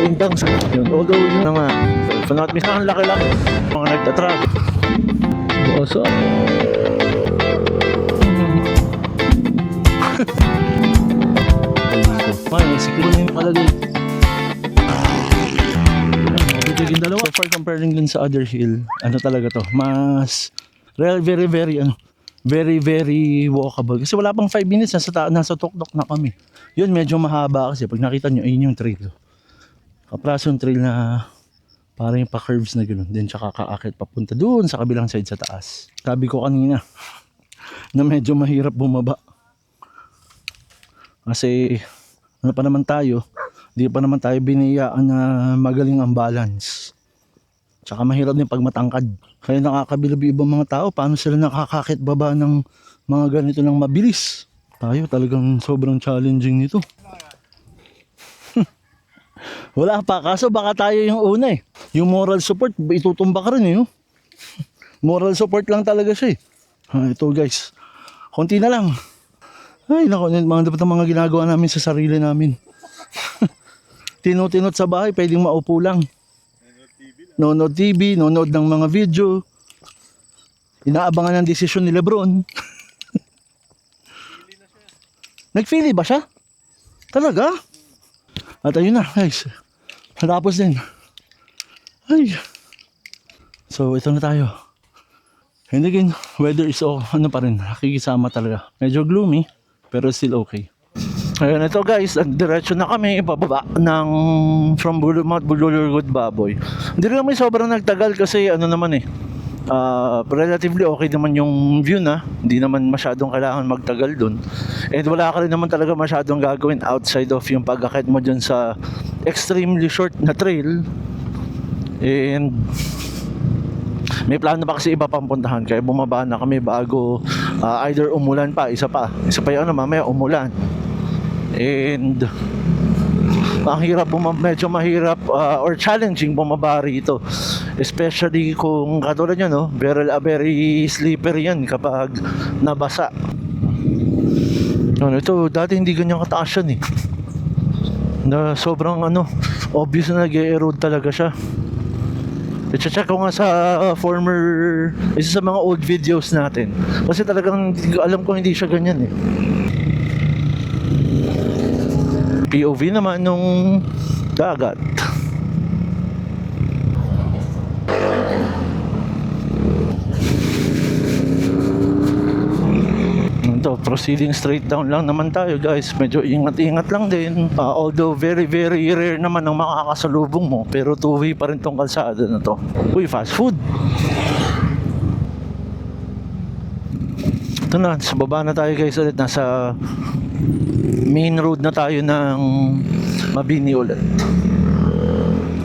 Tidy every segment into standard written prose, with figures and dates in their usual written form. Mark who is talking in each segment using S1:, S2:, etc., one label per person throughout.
S1: hanggang sa yun. Although yun naman, so not minsan ang laki lang mga nagtatravel. Boso. May siguro na yung nakalagay. Yung dalawa. So far comparing dun sa other hill, ano talaga to, mas very very walkable. Kasi wala pang 5 minutes, nasa tuktok na kami. Yun medyo mahaba kasi pag nakita nyo, ayun yung trail. Kaprasong trail na parang yung pa-curves na gano'n. Then tsaka kaakit papunta doon sa kabilang side sa taas. Sabi ko kanina na medyo mahirap bumaba. Kasi ano pa naman tayo, hindi pa naman tayo biniyaan na magaling ang balance. Tsaka mahirap din pag matangkad. Kaya nakakabilab yung ibang mga tao, paano sila nakakakit baba ng mga ganito ng mabilis. Tayo talagang sobrang challenging nito. Wala pa, kaso baka tayo yung una eh. Yung moral support, itutumba ka rin eh. Oh. Moral support lang talaga siya eh. Ito guys, konti na lang. Ay naku, dapat ang mga ginagawa namin sa sarili namin. Tinot-tinot sa bahay, pwedeng maupo lang. Nonood TV, nonood ng mga video. Inaabangan ang desisyon ni Lebron. Nag-feely ba siya? Talaga? At ayun na guys, natapos din. Ay. So ito na tayo. And again, weather is ano pa rin, nakikisama talaga. Medyo gloomy, pero still okay. Ayun, ito guys, diretso na kami pababa ng from Mount Bululurgod Baboy. Hindi rin kami sobrang nagtagal kasi ano naman eh, relatively okay naman yung view na. Hindi naman masyadong kailangan magtagal dun. And wala ka rin naman talaga masyadong gagawin outside of yung pag-akit mo dyan sa extremely short na trail. And may plano pa kasi iba pang puntahan, kaya bumaba na kami bago either umulan pa, isa pa yung ano, mamaya umulan. And ang hirap medyo mahirap or challenging bumaba rito, especially kung katulad nyo no, very slippery yan kapag nabasa. Ano, ito dati hindi ganyan kataas yan eh, na sobrang ano, obvious na nag-erode talaga siya. I-check ko nga sa isa sa mga old videos natin, kasi talagang alam ko hindi siya ganyan eh. POV naman nung dagat. Ito, proceeding straight down lang naman tayo guys. Medyo ingat-ingat lang din. Although very rare naman ang makakasalubong mo, pero two-way pa rin tong kalsada na to. Uy, fast food. Ito na, sa baba na tayo guys ulit. Nasa main road na tayo ng Mabini ulit.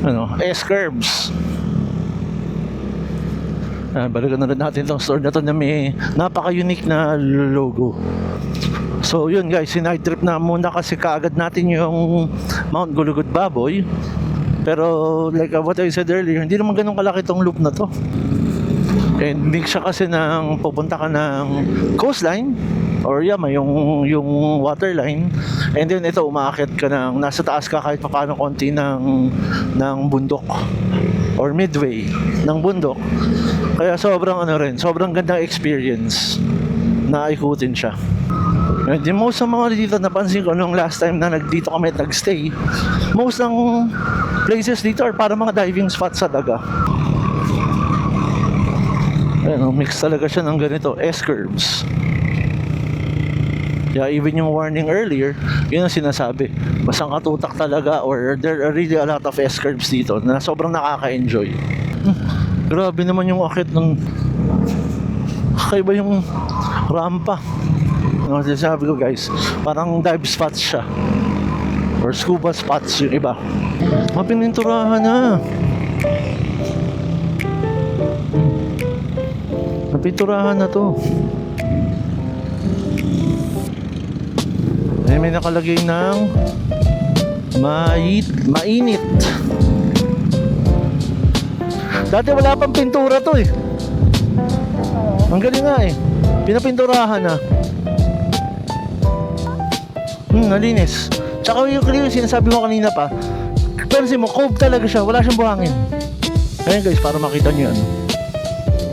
S1: Ano, S-Curbs. Balikan na rin natin itong store na to na may napaka-unique na logo. So yun guys, sinight trip na muna kasi kaagad natin yung Mount Gulugod Baboy. Pero like what I said earlier, hindi naman ganun kalaki itong loop na to. And mix siya kasi ng pupunta ka ng coastline or Yama, yung waterline, and then ito umaakit ka ng nasa taas ka kahit paano konti ng bundok or midway ng bundok. Kaya sobrang ano rin, sobrang gandang experience na ikutin siya. And then most ng mga dito, napansin ko nung last time na dito kami nagstay, most ng places dito are para mga diving spots sa daga. Ayan, mix talaga siya ng ganito, S-curves. Yeah, even yung warning earlier, yun ang sinasabi. Basang katutak talaga, or there are really a lot of S-curves dito na sobrang nakaka-enjoy. Grabe naman yung akit ng kakaiba yung rampa. Ano sinasabi ko guys, parang dive spots siya or scuba spots yung iba. Pininturahan na. Napinturahan na to. May nakalagay ng mainit. Dati wala pang pintura to eh. Ang galing nga eh. Pinapinturahan na. Nalinis. Tsaka yung sinasabi mo kanina pa, mapapansin mo, cove talaga siya, wala siyang buhangin. Ayan guys, para makita nyo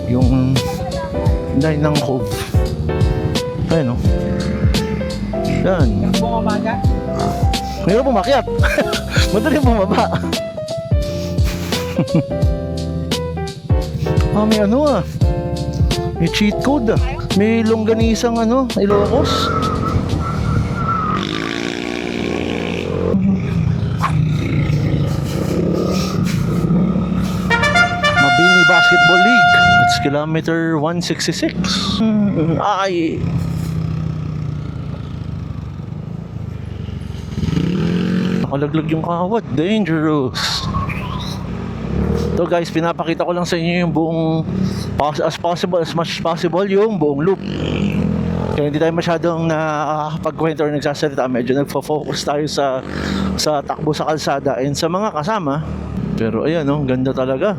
S1: yung line ng cove. Ayan o. Yan.
S2: Bumaba dyan?
S1: Mayroon pumakyat. Madaling bumaba. May may cheat code May longganisang Ilocos. Mabini Basketball League. It's kilometer 166. Ay. Nakalaglag yung kawat. Dangerous. So guys, pinapakita ko lang sa inyo yung buong as much as possible yung buong loop. Kaya hindi tayo masyadong nakakapagkwento or nagsasalita. Medyo nagfo-focus tayo sa takbo sa kalsada and sa mga kasama. Pero ayan ganda talaga.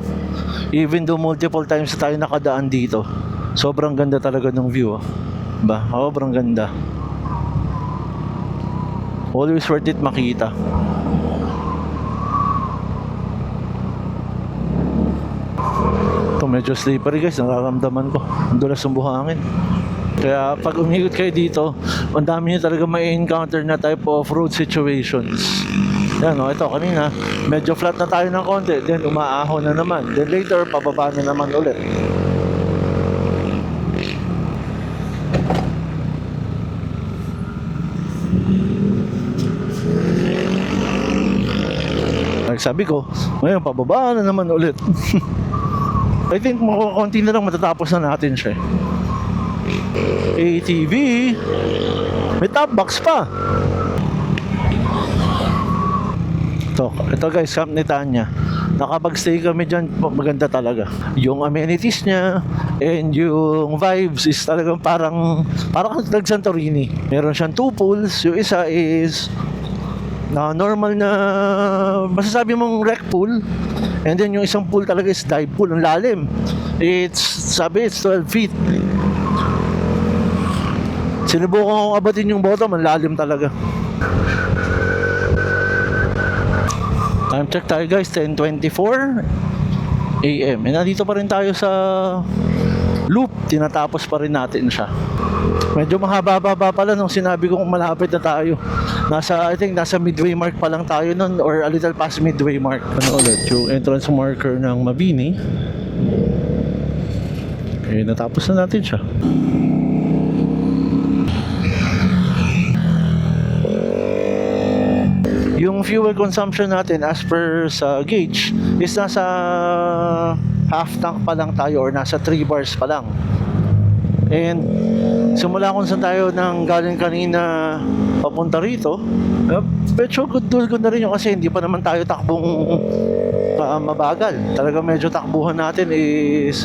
S1: Even though multiple times tayo nakadaan dito, sobrang ganda talaga ng view. Sobrang ganda. Always worth it makita. Ito medyo slippery guys, nararamdaman ko. Ang dulas ng buhangin. Kaya pag umikot kayo dito, ang dami nyo talaga may encounter na type of road situations. Yan ito kanina, medyo flat na tayo ng konti, then umaahon na naman. Then later, pababa na naman ulit. Sabi ko, ngayon pababa na naman ulit. I think konti na lang matatapos na natin siya. ATV. May top box pa. Ito guys, Camp ni Tanya. Nakapag-stay kami dyan, maganda talaga. Yung amenities niya and yung vibes is talagang parang nag-Santorini. Meron siyang 2 pools. Yung isa is normal na masasabi mong rec pool, and then yung isang pool talaga is dive pool, ang lalim. It's 12 feet. Sinubukan kong abatin yung bottom, ang lalim talaga. Time check tayo guys, 10:24 AM. Nandito pa rin tayo sa loop, tinatapos pa rin natin siya. Medyo mahaba-baba pala nung sinabi kong malapit na tayo. I think nasa midway mark pa lang tayo nun, or a little past midway mark. Ulit yung entrance marker ng Mabini. Okay, natapos na natin siya. Yung fuel consumption natin as per sa gauge is nasa half tank pa lang tayo, or nasa 3 bars pa lang. And simula kung saan tayo nang galing kanina papunta rito, medyo good na rin yun, kasi hindi pa naman tayo takbong mabagal. Talaga medyo takbuhan natin is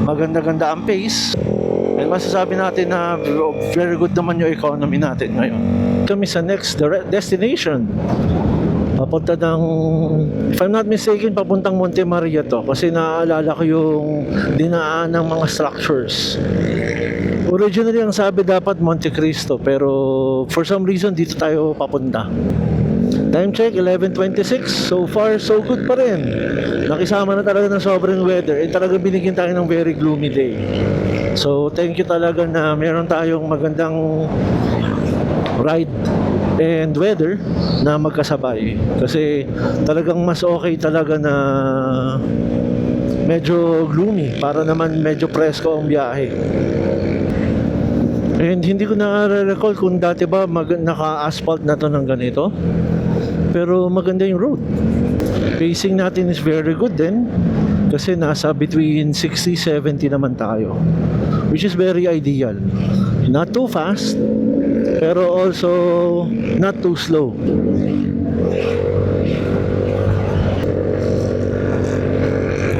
S1: maganda-ganda ang pace. And masasabi natin na very good naman yung economy natin ngayon. Kami sa next destination. Papunta ng, if I'm not mistaken, papuntang Monte Maria to. Kasi naaalala ko yung dinaan ng mga structures. Originally, ang sabi dapat Monte Cristo. Pero for some reason, dito tayo papunta. Time check, 11:26. So far, so good pa rin. Nakisama na talaga ng sobrang weather. And talaga binigyan tayo ng very gloomy day. So thank you talaga na meron tayong magandang ride and weather na magkasabay. Kasi talagang mas okay talaga na medyo gloomy para naman medyo presko ang biyahe. And hindi ko na-recall kung dati ba naka-asphalt na to ng ganito. Pero maganda yung road. Pacing natin is very good din. Kasi nasa between 60-70 naman tayo. Which is very ideal. Not too fast, pero also not too slow.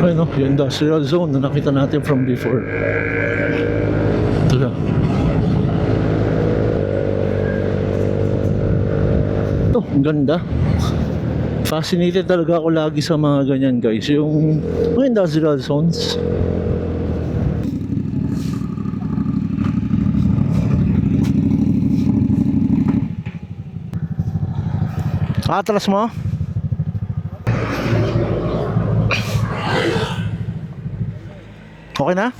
S1: Ayun yung industrial zone na nakita natin from before. Ito na. Ito, ang ganda. Fascinated talaga ako lagi sa mga ganyan guys. Yung mga industrial zones. Atras mo? Okay na?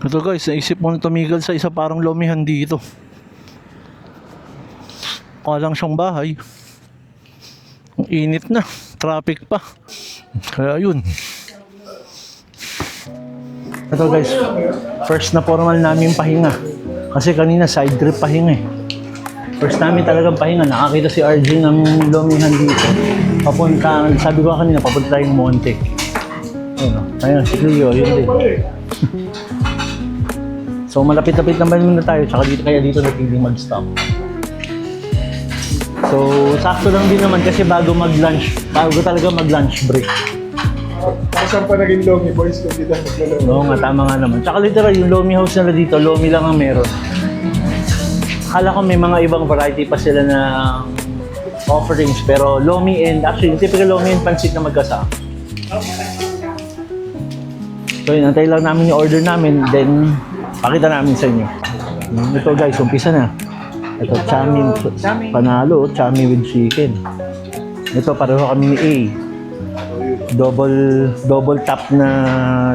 S1: Ito guys, naisip mo na tumigil sa isa parang lomihan dito. Lang siyang bahay. Ang init na, traffic pa. Kaya yun. Ito guys, first na formal namin pahinga. Kasi kanina side trip pahinga eh. First namin talagang pahinga, nakakita si RJ ng lomihan dito. Papunta, sabi ko kanina, papunta tayong Monte. Ayun, si Cleo, yun din. So malapit-lapit naman muna tayo, tsaka dito, kaya dito napiling mag-stop. So sakto lang din naman kasi bago talaga mag-lunch break.
S2: Saan pa naging Lomi boys kung dito naglalaro?
S1: Oo nga, tama nga naman. Tsaka literal, yung Lomi house nila dito, Lomi lang ang meron. Akala ko may mga ibang variety pa sila na offerings, pero Lomi and, actually, yung typical Lomi and pansit na magkasama. So yun, antay lang namin yung order namin, then pakita namin sa inyo. Ito guys, umpisa na. Ito, chamin, panalo, chami with chicken. Ito, pareho kami ni A. Double tap na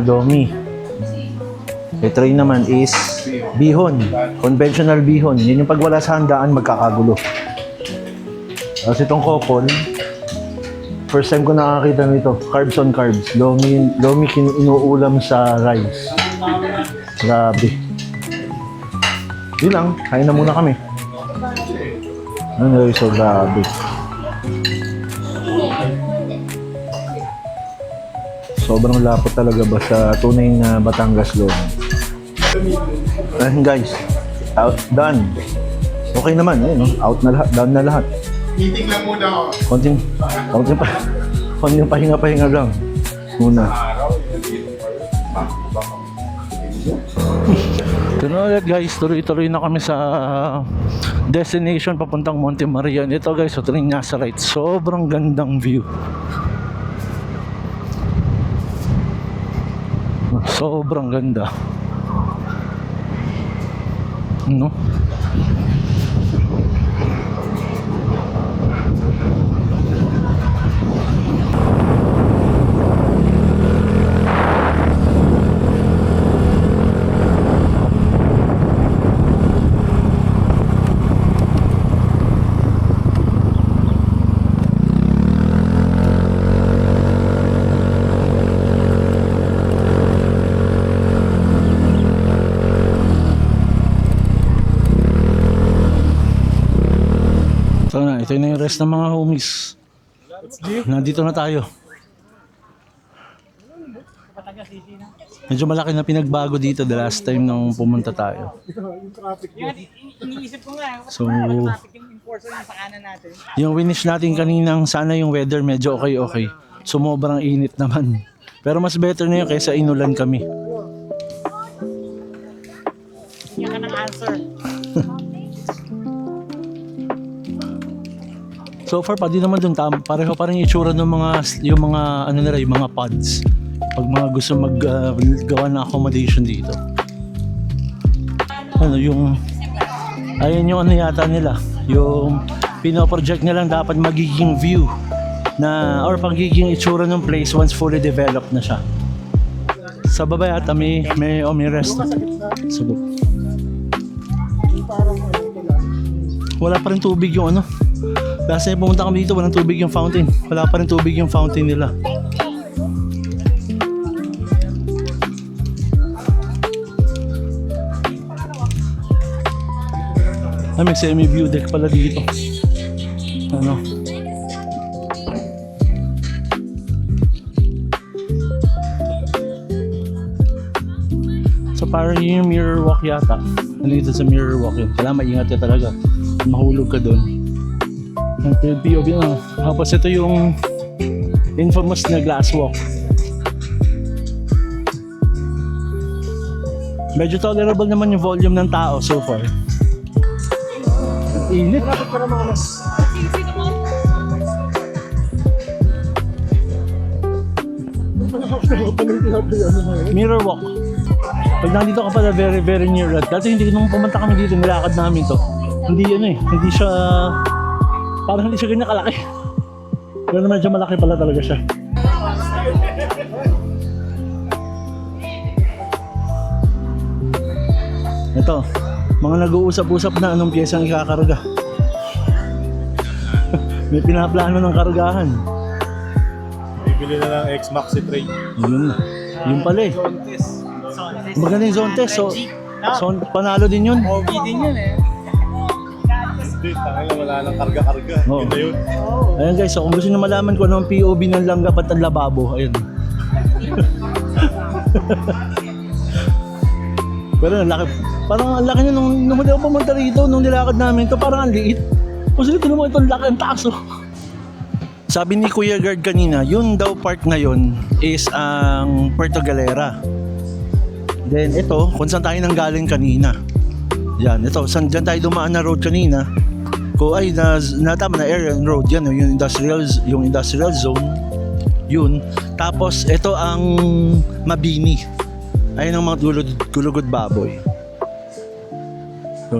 S1: Lomi. Ito rin naman is bihon. Conventional bihon. Yun yung pag wala sa handaan, magkakagulo. Tapos itong kopon, first time ko nakakita nito. Carbs on carbs. Lomi inuulam sa rice. Grabe. Yun lang. Kain na muna kami. Ano yun? So grabe. Sobrang lapot talaga ba sa tunay na Batangas Lomi. Ayun guys, done. Okay naman, ayun, no? Out na lahat, done na lahat.
S2: Meeting lang muna ako.
S1: Konting pahinga lang. Muna. Ito na ulit guys, tuloy-tuloy na kami sa destination papuntang Monte Maria. Ito guys, ito rin nasa right. Sobrang gandang view. Sobrang ganda. No? So na, ito na yung rest ng mga homies. Nandito na tayo. Medyo malaki na pinagbago dito the last time nung pumunta tayo.
S3: Iniisip ko nga,
S1: So,
S3: traffic yung enforcer yung sa kanan natin.
S1: yung winish natin kaninang sana yung weather medyo okay. Sumobrang init naman. Pero mas better na yun kaysa inulan kami.
S3: Yan ka ng answer.
S1: So far pa din naman dun, pareho pa rin yung itsura ng yung mga pods. Pag mga gusto maggawa ng accommodation dito. Ayun yung ano yata nila, yung pinoproject nilang dapat magiging view na or pagiging itsura ng place once fully developed na siya. Sa baba yata may rest. Sagot. Wala pa rin tubig yung ano. Last time pumunta kami dito, walang tubig yung fountain. Wala pa rin tubig yung fountain nila. May semi-view deck pala dito. Ano? So parang yung mirror walk yata. Nandito sa mirror walk yun. Kailangan maingat ka talaga. Mahulog ka doon. Ang POV na. Tapos ito yung infamous na glass walk. Medyo tolerable naman yung volume ng tao so far. Init. Mirror walk. Pag nandito ka pala very near that. Dati nung pumunta kami dito, nilakad namin to. Hindi hindi siya, parang hindi siya ganyan kalaki. Pero medyo malaki pala talaga siya. Ito, mga nag-uusap-usap na anong piyesang ikakarga. May pinaplano ng kargahan.
S2: Bibili na ng X-Maxi tray.
S1: Yun. Yun pala eh. Maganda yung zone test. So panalo din yun.
S3: OB din yun eh.
S2: Hindi, tangin na wala nang karga-karga.
S1: Oo.
S2: Yun na yun.
S1: Ayan guys, so kung gusto nyo malaman kung ano ang POV ng langgap at ang lababo, ayun. Pero ang laki, parang ang laki nyo nung huli ako pumunta rito, nung nilakad namin, ito parang ang liit. Kasi ito naman itong laki, ang taas oh. Sabi ni Kuya Guard kanina, yun daw part na yun is ang Puerto Galera. Then ito, kung saan tayo nanggaling kanina. Yan, ito, saan dyan tayo dumaan na road kanina. Ko ay tama na area road yan, yung industrial zone. Yun. Tapos ito ang Mabini. Ayun ang mga gulugod baboy.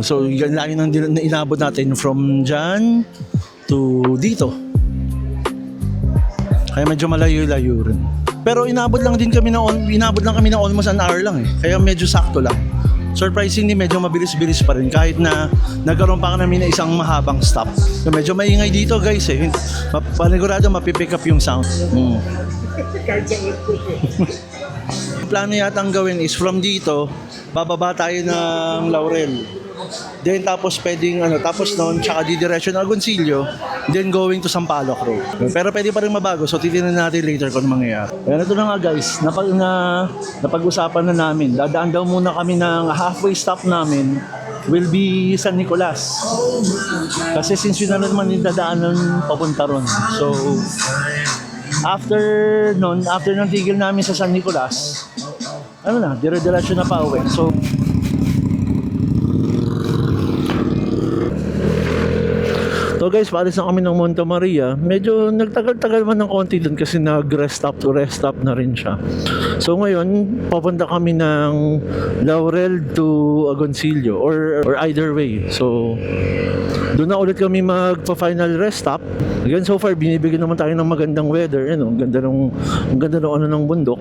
S1: So yan lang yung inabot natin from dyan to dito. Kaya medyo malayo-layo rin. Pero inabot lang kami ng almost an hour lang eh. Kaya medyo sakto lang. Surprisingly, medyo mabilis-bilis pa rin kahit na nagkaroon pa kami na isang mahabang stop. So, medyo maingay dito guys eh. Panigurado mapipick up yung sound. Plano yatang gawin is from dito, bababa tayo ng Laurel. Then tapos pwedeng tapos noon tsaka didiretso ng Agoncillo, then going to Sampaloc Road. Pero pwede pa rin mabago, so titingnan natin later kung ano mangyayari. Kaya ito na nga guys, napag-usapan na namin. Dadaan daw muna kami ng halfway stop namin will be San Nicolas. Kasi since yun na naman yung dadaanan papunta ron. So after ng tigil namin sa San Nicolas, dire-diretso na pa uwi. So guys, paalis na kami ng Monte Maria. Medyo nagtagal-tagal man ng konti dun kasi nag-rest stop na rin siya. So ngayon, papunta kami ng Laurel to Agoncillo or either way. So doon na ulit kami magpa-final rest stop. Again, so far binibigyan naman tayo ng magandang weather. Ang ganda ng bundok.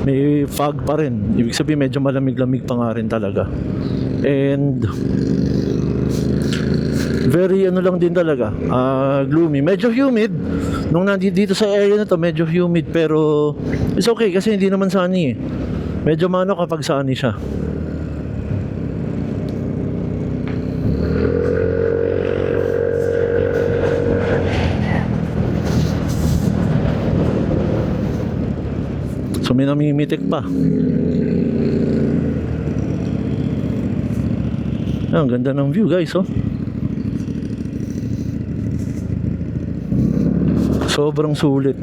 S1: May fog pa rin. Ibig sabihin medyo malamig-lamig pa nga rin talaga. And very lang din talaga, gloomy, medyo humid. Nung nandito sa area na to, medyo humid, pero it's okay kasi hindi naman sunny eh. Medyo mano kapag sunny siya. So may namimitik pa. Ang ganda ng view guys, oh. Sobrang sulit.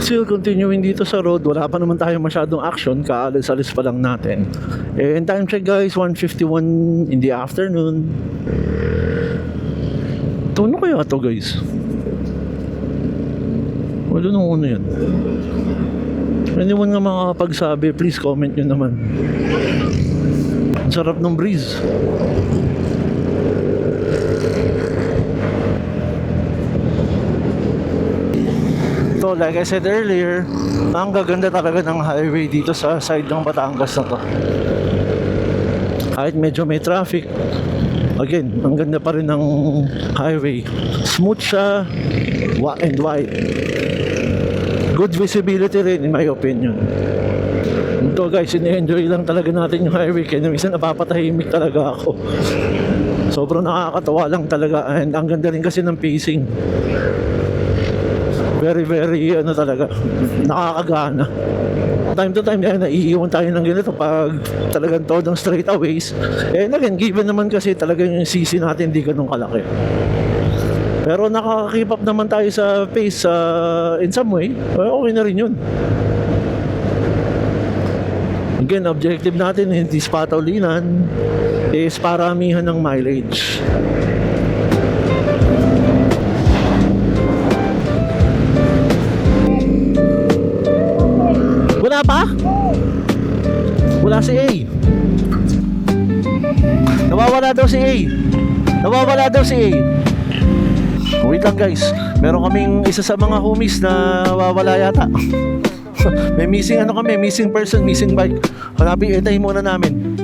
S1: Still continuing dito sa road, wala pa naman tayo masyadong action, kaalis-alis pa lang natin. And time check guys, 1:51 in the afternoon. Ito, ano kaya ito guys? Wala nung ano yan. Anyone nga makakapagsabi, please comment nyo naman. Ang sarap ng breeze. So like I said earlier, ang gaganda talaga ng highway dito sa side ng Batangas na to. Kahit medyo may traffic, again, ang ganda pa rin ng highway. Smooth siya, and wide. Good visibility rin in my opinion. Ito guys, ini-enjoy lang talaga natin yung highway, kaya minsan napapatahimik talaga ako. Sobrang nakakatawa lang talaga, and ang ganda rin kasi ng pacing. Very talaga, nakakagana. Time to time yan, naiiwan tayo ng ganito pag talagang todong straightaways. And again, given naman kasi talagang yung CC natin hindi ganun kalaki. Pero nakaka-keep up naman tayo sa pace in some way, okay na rin yun. Again, objective natin hindi pataulinan, is paramihan ng mileage. Wala pa? Wala si A. Nawawala daw si A. Wait lang guys, meron kaming isa sa mga homies na nawawala yata. May missing ano kami, missing person, missing bike. Hanapin, itahin muna namin.